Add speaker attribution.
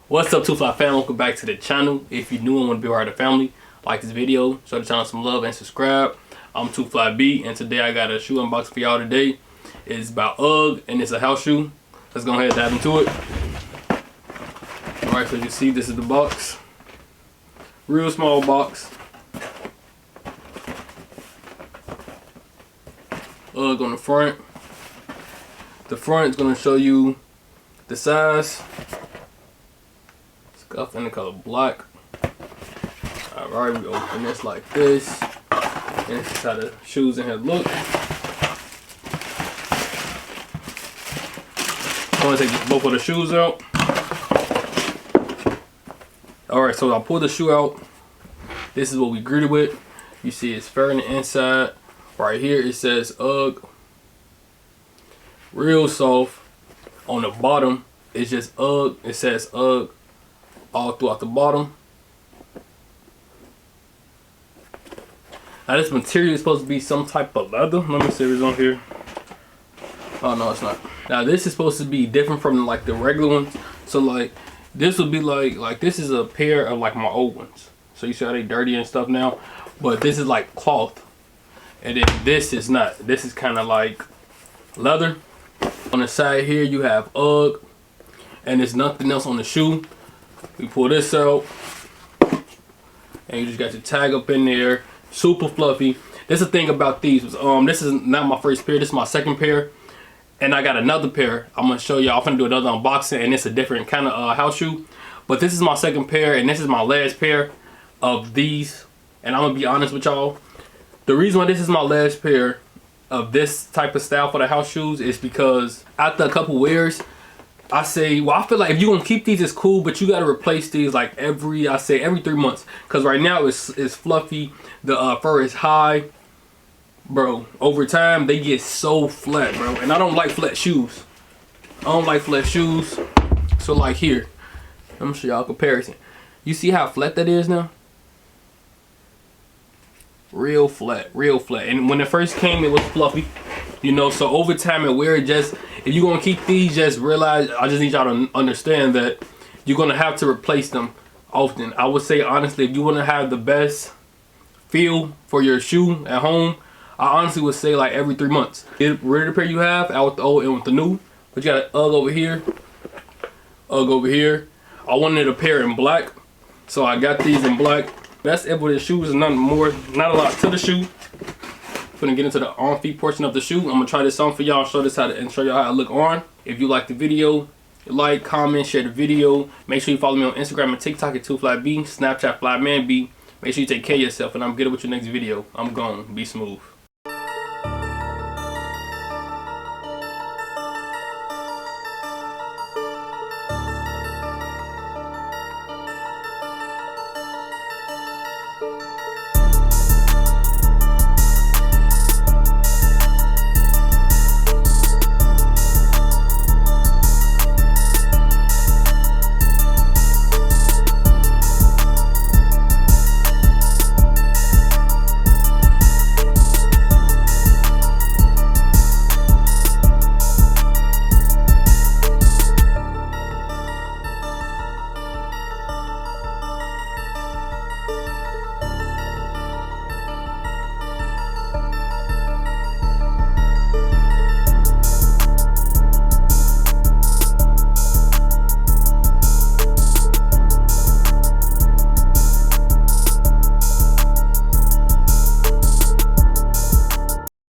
Speaker 1: What's up, Two Fly fam? Welcome back to the channel. If you're new and want to be part of the family, like this video, show the channel some love and subscribe. I'm Two Fly B, and today I got a shoe unboxing for y'all today. It's about UGG and it's a house shoe. Let's go ahead and dive into it. Alright, so you see this is the box. Real small box. UGG on the front. The front is going to show you the size. Scuff in the color black. Alright, we open this like this. And this is how the shoes in here look. I'm going to take both of the shoes out. Alright, so I pull the shoe out. This is what we greeted with. You see it's fair on the inside. Right here it says UGG. Real soft. On the bottom it's just UGG. It says UGG all throughout the bottom. Now this material is supposed to be some type of leather. Let me see if it's on here. Oh no, it's not. Now this is supposed to be different from like the regular ones. So like this would be like this is a pair of like my old ones. So you see how they dirty and stuff now. But this is like cloth. And then this is not. This is kind of like leather. On the side here you have UGG. And there's nothing else on the shoe. We pull this out, and you just got your tag up in there. Super fluffy. This is the thing about these. This is not my first pair. This is my second pair, and I got another pair. I'm gonna show y'all. I'm gonna do another unboxing, and it's a different kind of house shoe. But this is my second pair, and this is my last pair of these. And I'm gonna be honest with y'all. The reason why this is my last pair of this type of style for the house shoes is because after a couple wears, I say, well, I feel like if you're gonna keep these, it's cool, but you gotta replace these like every 3 months. Cause right now it's fluffy, the fur is high, bro. Over time they get so flat, bro, and I don't like flat shoes. I don't like flat shoes. So like here, let me show y'all a comparison. You see how flat that is now? Real flat, real flat. And when it first came, it was fluffy, you know. So over time and wear, just if you're gonna keep these, just realize, I just need y'all to understand that you're gonna have to replace them often. I would say honestly, if you wanna have the best feel for your shoe at home, I honestly would say like every 3 months. Get rid of the pair you have, out with the old and with the new. But you got an UGG over here, UGG over here. I wanted a pair in black, so I got these in black. That's it with the shoes, and nothing more, not a lot to the shoe. Gonna get into the arm feet portion of the shoe. I'm gonna try this on for y'all, show this how to, and show y'all how it look on. If you like the video, like, comment, share the video. Make sure you follow me on Instagram and TikTok at 2FlyB, Snapchat FlyManB. Make sure you take care of yourself, and I'm good with your next video. I'm gone. Be smooth.